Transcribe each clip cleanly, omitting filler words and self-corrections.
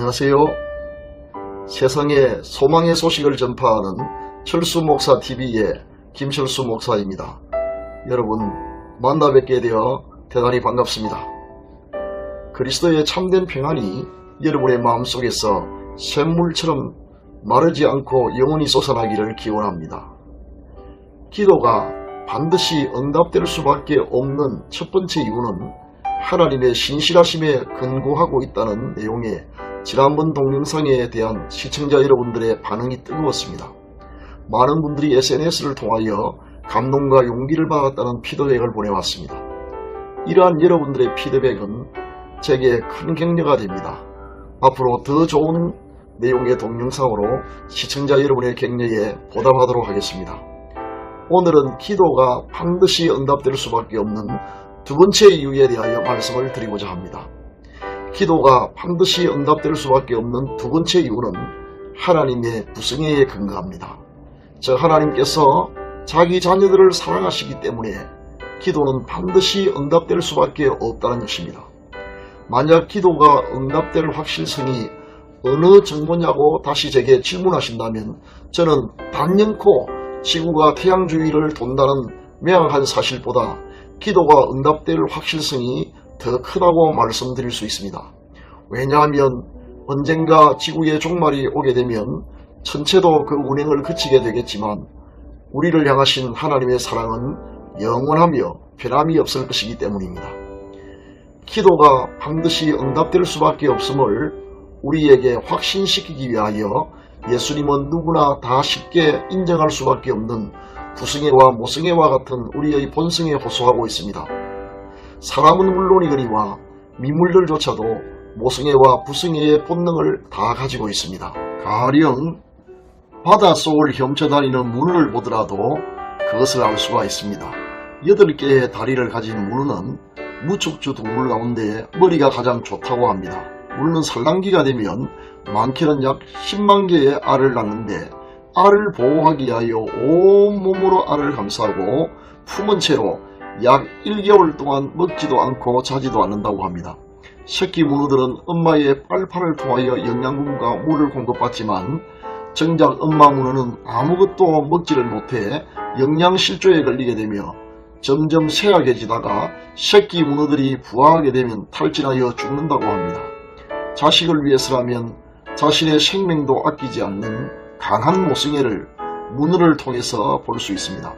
안녕하세요. 세상에 소망의 소식을 전파하는 철수목사TV의 김철수 목사입니다. 여러분 만나 뵙게 되어 대단히 반갑습니다. 그리스도의 참된 평안이 여러분의 마음속에서 샘물처럼 마르지 않고 영원히 솟아나기를 기원합니다. 기도가 반드시 응답될 수밖에 없는 첫 번째 이유는 하나님의 신실하심에 근거하고 있다는 내용의 지난번 동영상에 대한 시청자 여러분들의 반응이 뜨거웠습니다. 많은 분들이 SNS를 통하여 감동과 용기를 받았다는 피드백을 보내왔습니다. 이러한 여러분들의 피드백은 제게 큰 격려가 됩니다. 앞으로 더 좋은 내용의 동영상으로 시청자 여러분의 격려에 보답하도록 하겠습니다. 오늘은 기도가 반드시 응답될 수밖에 없는 두 번째 이유에 대하여 말씀을 드리고자 합니다. 기도가 반드시 응답될 수밖에 없는 두 번째 이유는 하나님의 부승에 근거합니다. 즉 하나님께서 자기 자녀들을 사랑하시기 때문에 기도는 반드시 응답될 수밖에 없다는 것입니다. 만약 기도가 응답될 확실성이 어느 정도냐고 다시 제게 질문하신다면 저는 단연코 지구가 태양 주위를 돈다는 명확한 사실보다 기도가 응답될 확실성이 더 크다고 말씀드릴 수 있습니다. 왜냐하면 언젠가 지구의 종말이 오게 되면 천체도 그 운행을 그치게 되겠지만 우리를 향하신 하나님의 사랑은 영원하며 변함이 없을 것이기 때문입니다. 기도가 반드시 응답될 수밖에 없음을 우리에게 확신시키기 위하여 예수님은 누구나 다 쉽게 인정할 수밖에 없는 부승애와 모승애와 같은 우리의 본성에 호소하고 있습니다. 사람은 물론이거니와 미물들조차도 모승애와 부승애의 본능을 다 가지고 있습니다. 가령 바닷속을 헤엄쳐다니는 문어를 보더라도 그것을 알 수가 있습니다. 8개의 다리를 가진 문어는 무척주 동물 가운데 머리가 가장 좋다고 합니다. 물론 산란기가 되면 많게는 약 10만 개의 알을 낳는데 알을 보호하기 위하여 온몸으로 알을 감싸고 품은 채로 약 1개월 동안 먹지도 않고 자지도 않는다고 합니다. 새끼 문어들은 엄마의 빨판을 통하여 영양분과 물을 공급받지만 정작 엄마 문어는 아무것도 먹지를 못해 영양실조에 걸리게 되며 점점 쇠약해지다가 새끼 문어들이 부화하게 되면 탈진하여 죽는다고 합니다. 자식을 위해서라면 자신의 생명도 아끼지 않는 강한 모승애를 문어를 통해서 볼 수 있습니다.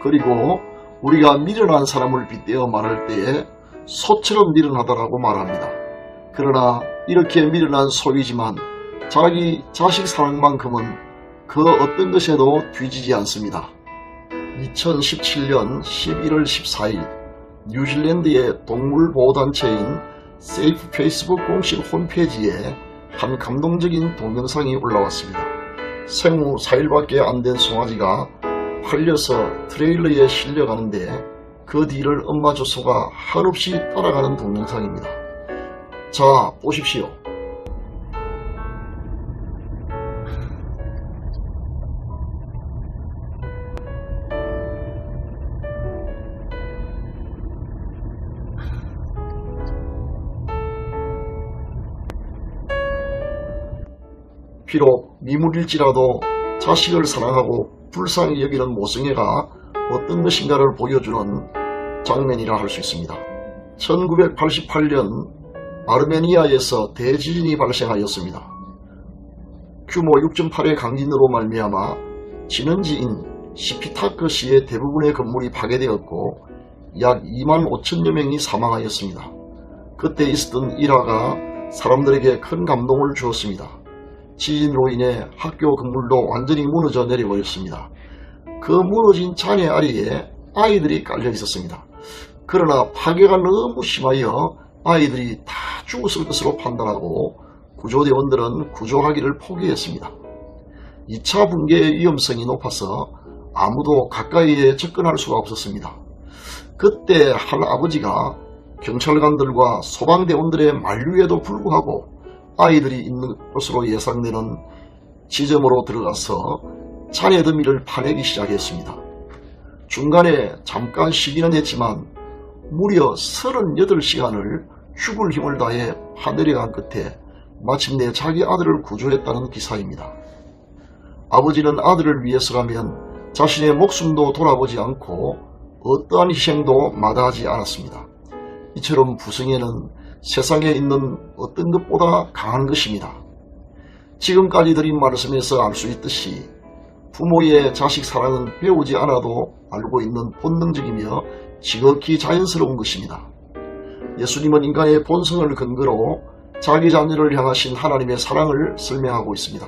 그리고 우리가 미련한 사람을 빗대어 말할 때에 소처럼 미련하다라고 말합니다. 그러나 이렇게 미련한 소이지만 자기 자식 사랑만큼은 그 어떤 것에도 뒤지지 않습니다. 2017년 11월 14일 뉴질랜드의 동물보호단체인 세이프 페이스북 공식 홈페이지에 한 감동적인 동영상이 올라왔습니다. 생후 4일밖에 안 된 송아지가 팔려서 트레일러에 실려가는데 그 뒤를 엄마 조소가 한없이 따라가는 동영상입니다. 자, 보십시오. 비록 미물일지라도 자식을 사랑하고 불쌍히 여기는 모승애가 어떤 것인가를 보여주는 장면이라 할 수 있습니다. 1988년 아르메니아에서 대지진이 발생하였습니다. 규모 6.8의 강진으로 말미암아 진원지인 시피타크시의 대부분의 건물이 파괴되었고 약 2만 5천여 명이 사망하였습니다. 그때 있었던 일화가 사람들에게 큰 감동을 주었습니다. 지진으로 인해 학교 건물도 완전히 무너져 내려버렸습니다. 그 무너진 잔해 아래에 아이들이 깔려 있었습니다. 그러나 파괴가 너무 심하여 아이들이 다 죽었을 것으로 판단하고 구조대원들은 구조하기를 포기했습니다. 2차 붕괴의 위험성이 높아서 아무도 가까이에 접근할 수가 없었습니다. 그때 한 아버지가 경찰관들과 소방대원들의 만류에도 불구하고 아이들이 있는 곳으로 예상되는 지점으로 들어가서 잔해 더미를 파내기 시작했습니다. 중간에 잠깐 쉬기는 했지만 무려 38시간을 죽을 힘을 다해 파내려간 끝에 마침내 자기 아들을 구조했다는 기사입니다. 아버지는 아들을 위해서라면 자신의 목숨도 돌아보지 않고 어떠한 희생도 마다하지 않았습니다. 이처럼 부승에는 세상에 있는 어떤 것보다 강한 것입니다. 지금까지 드린 말씀에서 알 수 있듯이 부모의 자식 사랑은 배우지 않아도 알고 있는 본능적이며 지극히 자연스러운 것입니다. 예수님은 인간의 본성을 근거로 자기 자녀를 향하신 하나님의 사랑을 설명하고 있습니다.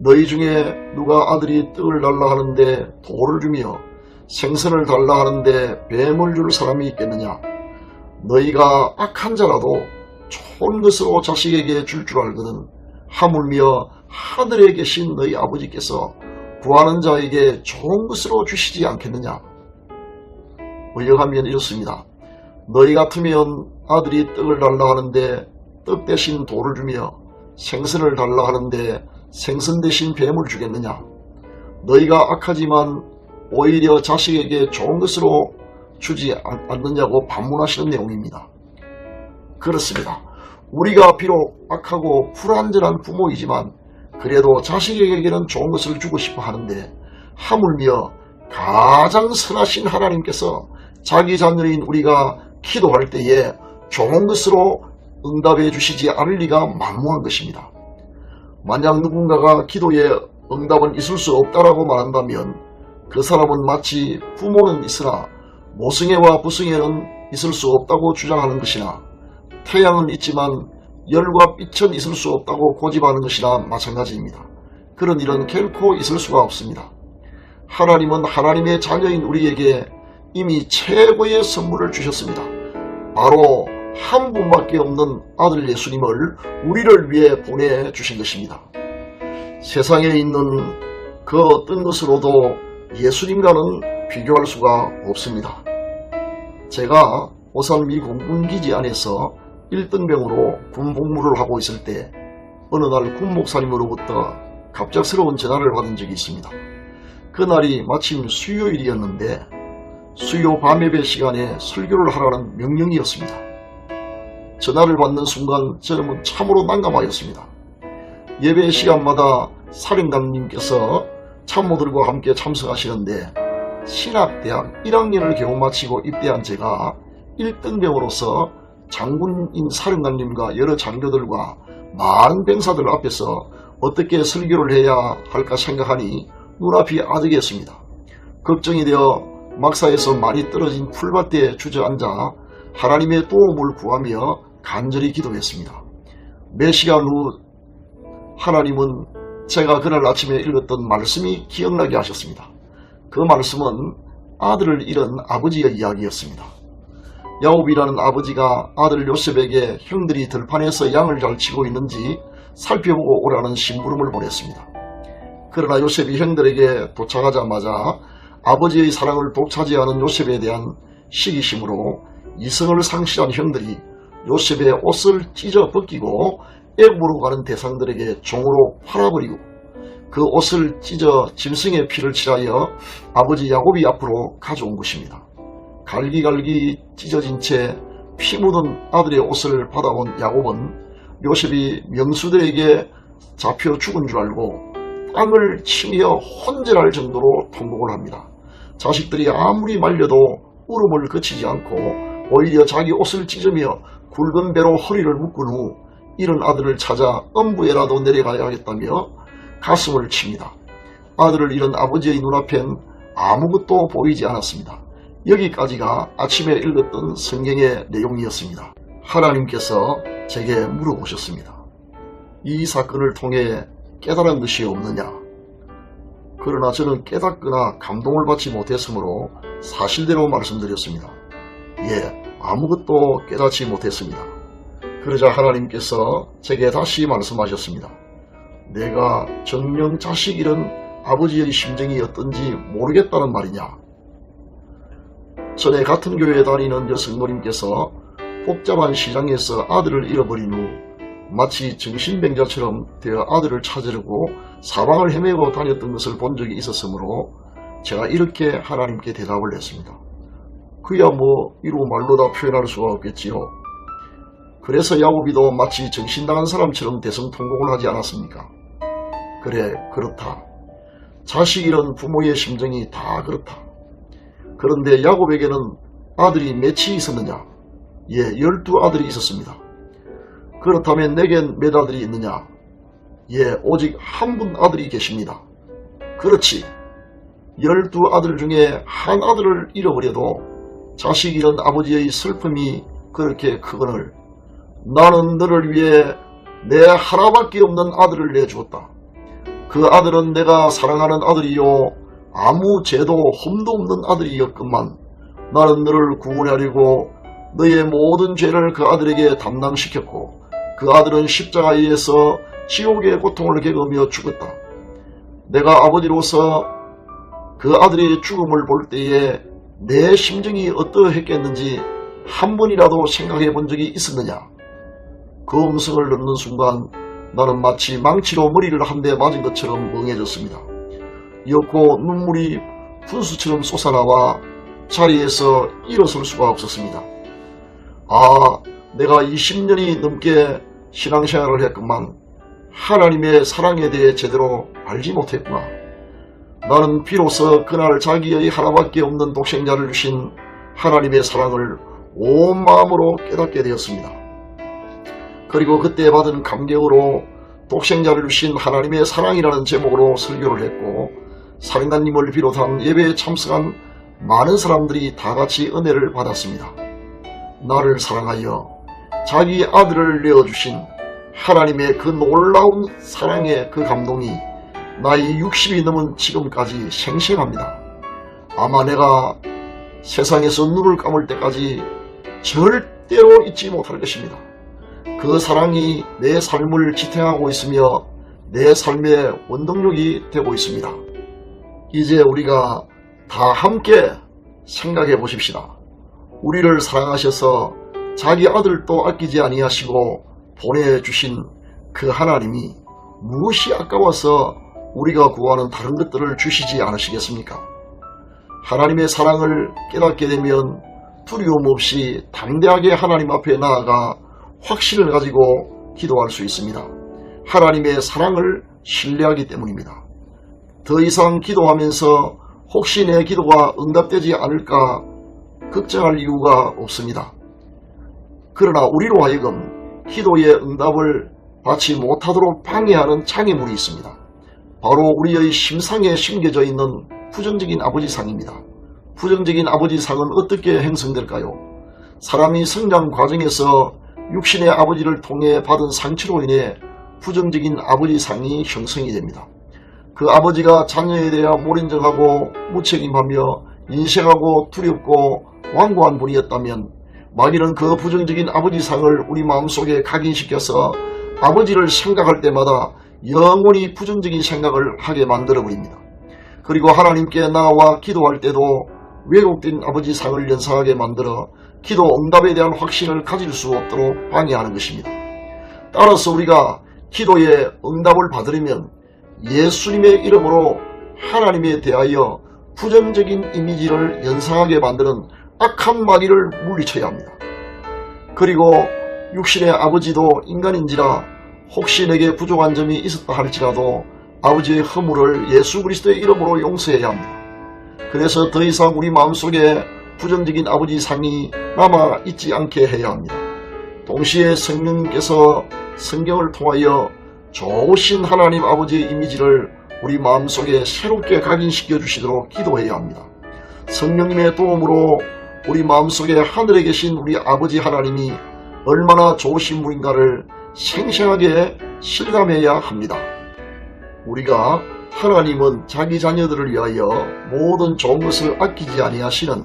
너희 중에 누가 아들이 떡을 달라 하는데 돌을 주며 생선을 달라 하는데 뱀을 줄 사람이 있겠느냐? 너희가 악한 자라도 좋은 것으로 자식에게 줄 알거든 하물며 하늘에 계신 너희 아버지께서 구하는 자에게 좋은 것으로 주시지 않겠느냐? 번역하면 이렇습니다. 너희 같으면 아들이 떡을 달라 하는데 떡 대신 돌을 주며 생선을 달라 하는데 생선 대신 뱀을 주겠느냐? 너희가 악하지만 오히려 자식에게 좋은 것으로 주지 않느냐고 반문하시는 내용입니다. 그렇습니다. 우리가 비록 악하고 불완전한 부모이지만 그래도 자식에게는 좋은 것을 주고 싶어 하는데 하물며 가장 선하신 하나님께서 자기 자녀인 우리가 기도할 때에 좋은 것으로 응답해 주시지 않을 리가 만무한 것입니다. 만약 누군가가 기도에 응답은 있을 수 없다라고 말한다면 그 사람은 마치 부모는 있으나 모성애와 부성애는 있을 수 없다고 주장하는 것이나 태양은 있지만 열과 빛은 있을 수 없다고 고집하는 것이나 마찬가지입니다. 그런 일은 결코 있을 수가 없습니다. 하나님은 하나님의 자녀인 우리에게 이미 최고의 선물을 주셨습니다. 바로 한 분밖에 없는 아들 예수님을 우리를 위해 보내주신 것입니다. 세상에 있는 그 어떤 것으로도 예수님과는 비교할 수가 없습니다. 제가 오산 미 공군기지 안에서 1등병으로 군복무를 하고 있을 때 어느 날 군목사님으로부터 갑작스러운 전화를 받은 적이 있습니다. 그날이 마침 수요일이었는데 수요 밤예배 시간에 설교를 하라는 명령이었습니다. 전화를 받는 순간 저는 참으로 난감하였습니다. 예배 시간마다 사령관님께서 참모들과 함께 참석하시는데 신학대학 1학년을 겨우 마치고 입대한 제가 1등병으로서 장군인 사령관님과 여러 장교들과 많은 병사들 앞에서 어떻게 설교를 해야 할까 생각하니 눈앞이 아득했습니다. 걱정이 되어 막사에서 많이 떨어진 풀밭에 주저앉아 하나님의 도움을 구하며 간절히 기도했습니다. 몇 시간 후 하나님은 제가 그날 아침에 읽었던 말씀이 기억나게 하셨습니다. 그 말씀은 아들을 잃은 아버지의 이야기였습니다. 야곱이라는 아버지가 아들 요셉에게 형들이 들판에서 양을 잘 치고 있는지 살펴보고 오라는 심부름을 보냈습니다. 그러나 요셉이 형들에게 도착하자마자 아버지의 사랑을 독차지하는 요셉에 대한 시기심으로 이성을 상실한 형들이 요셉의 옷을 찢어 벗기고 애굽으로 가는 대상들에게 종으로 팔아버리고 그 옷을 찢어 짐승의 피를 칠하여 아버지 야곱이 앞으로 가져온 것입니다. 갈기갈기 찢어진 채 피 묻은 아들의 옷을 받아온 야곱은 요셉이 명수들에게 잡혀 죽은 줄 알고 땅을 치며 혼절할 정도로 통곡을 합니다. 자식들이 아무리 말려도 울음을 그치지 않고 오히려 자기 옷을 찢으며 굵은 배로 허리를 묶은 후 이런 아들을 찾아 엄부에라도 내려가야겠다며 가슴을 칩니다. 아들을 잃은 아버지의 눈앞엔 아무것도 보이지 않았습니다. 여기까지가 아침에 읽었던 성경의 내용이었습니다. 하나님께서 제게 물어보셨습니다. 이 사건을 통해 깨달은 것이 없느냐? 그러나 저는 깨닫거나 감동을 받지 못했으므로 사실대로 말씀드렸습니다. 예, 아무것도 깨닫지 못했습니다. 그러자 하나님께서 제게 다시 말씀하셨습니다. 내가 정녕 자식 잃은 아버지의 심정이 어떤지 모르겠다는 말이냐? 전에 같은 교회에 다니는 여성노님께서 복잡한 시장에서 아들을 잃어버린 후 마치 정신병자처럼 되어 아들을 찾으려고 사방을 헤매고 다녔던 것을 본 적이 있었으므로 제가 이렇게 하나님께 대답을 했습니다. 그야 뭐 이루 말로 다 표현할 수가 없겠지요. 그래서 야곱이도 마치 정신당한 사람처럼 대성통곡을 하지 않았습니까? 그래, 그렇다. 자식 잃은 부모의 심정이 다 그렇다. 그런데 야곱에게는 아들이 몇이 있었느냐? 예, 12아들이 있었습니다. 그렇다면 내겐 몇 아들이 있느냐? 예, 오직 한 분 아들이 계십니다. 그렇지. 12아들 중에 한 아들을 잃어버려도 자식 잃은 아버지의 슬픔이 그렇게 크거늘 나는 너를 위해 내 하나밖에 없는 아들을 내주었다. 그 아들은 내가 사랑하는 아들이요 아무 죄도 흠도 없는 아들이었건만 나는 너를 구원하려고 너의 모든 죄를 그 아들에게 담당시켰고 그 아들은 십자가에서 지옥의 고통을 겪으며 죽었다. 내가 아버지로서 그 아들의 죽음을 볼 때에 내 심정이 어떠했겠는지 한 번이라도 생각해 본 적이 있었느냐? 그 음성을 듣는 순간 나는 마치 망치로 머리를 한 대 맞은 것처럼 멍해졌습니다. 이었고 눈물이 분수처럼 솟아나와 자리에서 일어설 수가 없었습니다. 아, 내가 20년이 넘게 신앙생활을 했건만 하나님의 사랑에 대해 제대로 알지 못했구나. 나는 비로소 그날 자기의 하나밖에 없는 독생자를 주신 하나님의 사랑을 온 마음으로 깨닫게 되었습니다. 그리고 그때 받은 감격으로 독생자를 주신 하나님의 사랑이라는 제목으로 설교를 했고 사령관님을 비롯한 예배에 참석한 많은 사람들이 다같이 은혜를 받았습니다. 나를 사랑하여 자기 아들을 내어주신 하나님의 그 놀라운 사랑의 그 감동이 나이 60이 넘은 지금까지 생생합니다. 아마 내가 세상에서 눈을 감을 때까지 절대로 잊지 못할 것입니다. 그 사랑이 내 삶을 지탱하고 있으며 내 삶의 원동력이 되고 있습니다. 이제 우리가 다 함께 생각해 보십시다. 우리를 사랑하셔서 자기 아들도 아끼지 아니하시고 보내주신 그 하나님이 무엇이 아까워서 우리가 구하는 다른 것들을 주시지 않으시겠습니까? 하나님의 사랑을 깨닫게 되면 두려움 없이 담대하게 하나님 앞에 나아가 확신을 가지고 기도할 수 있습니다. 하나님의 사랑을 신뢰하기 때문입니다. 더 이상 기도하면서 혹시 내 기도가 응답되지 않을까 걱정할 이유가 없습니다. 그러나 우리로 하여금 기도의 응답을 받지 못하도록 방해하는 장애물이 있습니다. 바로 우리의 심상에 심겨져 있는 부정적인 아버지상입니다. 부정적인 아버지상은 어떻게 형성될까요? 사람이 성장 과정에서 육신의 아버지를 통해 받은 상처로 인해 부정적인 아버지상이 형성이 됩니다. 그 아버지가 자녀에 대해 몰인정하고 무책임하며 인색하고 두렵고 완고한 분이었다면 마귀는 그 부정적인 아버지상을 우리 마음속에 각인시켜서 아버지를 생각할 때마다 영원히 부정적인 생각을 하게 만들어버립니다. 그리고 하나님께 나와 기도할 때도 왜곡된 아버지상을 연상하게 만들어 기도 응답에 대한 확신을 가질 수 없도록 방해하는 것입니다. 따라서 우리가 기도의 응답을 받으려면 예수님의 이름으로 하나님에 대하여 부정적인 이미지를 연상하게 만드는 악한 마귀를 물리쳐야 합니다. 그리고 육신의 아버지도 인간인지라 혹시 내게 부족한 점이 있었다 할지라도 아버지의 허물을 예수 그리스도의 이름으로 용서해야 합니다. 그래서 더 이상 우리 마음속에 부정적인 아버지 상이 남아 있지 않게 해야 합니다. 동시에 성령님께서 성경을 통하여 좋으신 하나님 아버지의 이미지를 우리 마음속에 새롭게 각인시켜 주시도록 기도해야 합니다. 성령님의 도움으로 우리 마음속에 하늘에 계신 우리 아버지 하나님이 얼마나 좋으신 분인가를 생생하게 실감해야 합니다. 우리가 하나님은 자기 자녀들을 위하여 모든 좋은 것을 아끼지 아니하시는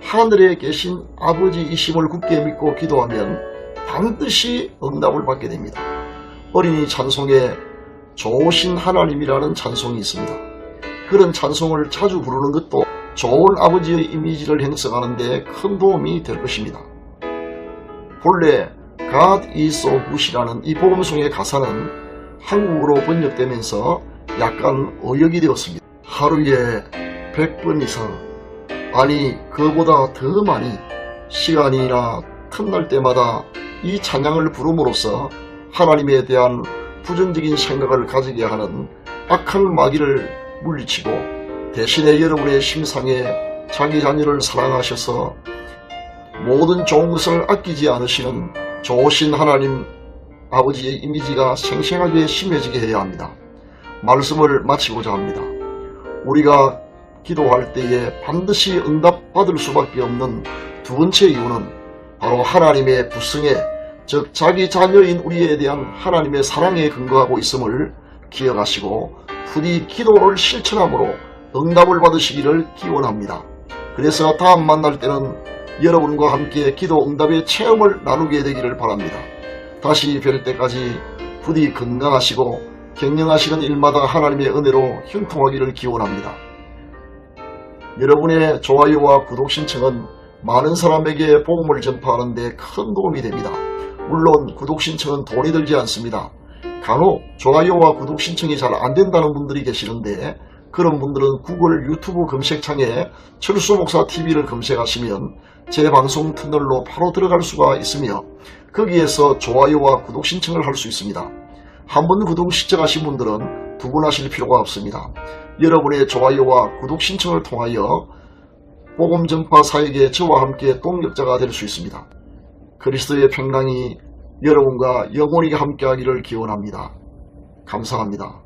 하늘에 계신 아버지이심을 굳게 믿고 기도하면 반드시 응답을 받게 됩니다. 어린이 찬송에 좋으신 하나님이라는 찬송이 있습니다. 그런 찬송을 자주 부르는 것도 좋은 아버지의 이미지를 형성하는 데 큰 도움이 될 것입니다. 본래 God is so good이라는 이 복음송의 가사는 한국어로 번역되면서 약간 어역이 되었습니다. 하루에 100번 이상, 아니 그보다 더 많이 시간이나 틈날 때마다 이 찬양을 부름으로써 하나님에 대한 부정적인 생각을 가지게 하는 악한 마귀를 물리치고 대신에 여러분의 심상에 자기 자녀를 사랑하셔서 모든 좋은 것을 아끼지 않으시는 좋으신 하나님 아버지의 이미지가 생생하게 심해지게 해야 합니다. 말씀을 마치고자 합니다. 우리가 기도할 때에 반드시 응답받을 수밖에 없는 두 번째 이유는 바로 하나님의 부승에, 즉 자기 자녀인 우리에 대한 하나님의 사랑에 근거하고 있음을 기억하시고 부디 기도를 실천함으로 응답을 받으시기를 기원합니다. 그래서 다음 만날 때는 여러분과 함께 기도 응답의 체험을 나누게 되기를 바랍니다. 다시 뵐 때까지 부디 건강하시고 경영하시는 일마다 하나님의 은혜로 형통하기를 기원합니다. 여러분의 좋아요와 구독 신청은 많은 사람에게 복음을 전파하는 데 큰 도움이 됩니다. 물론 구독 신청은 돈이 들지 않습니다. 간혹 좋아요와 구독 신청이 잘 안된다는 분들이 계시는데 그런 분들은 구글 유튜브 검색창에 철수목사TV를 검색하시면 제 방송 터널로 바로 들어갈 수가 있으며 거기에서 좋아요와 구독 신청을 할 수 있습니다. 한번 구독 신청하신 분들은 두 번 하실 필요가 없습니다. 여러분의 좋아요와 구독 신청을 통하여 복음 전파 사역에 저와 함께 동력자가 될 수 있습니다. 그리스도의 평강이 여러분과 영원히 함께하기를 기원합니다. 감사합니다.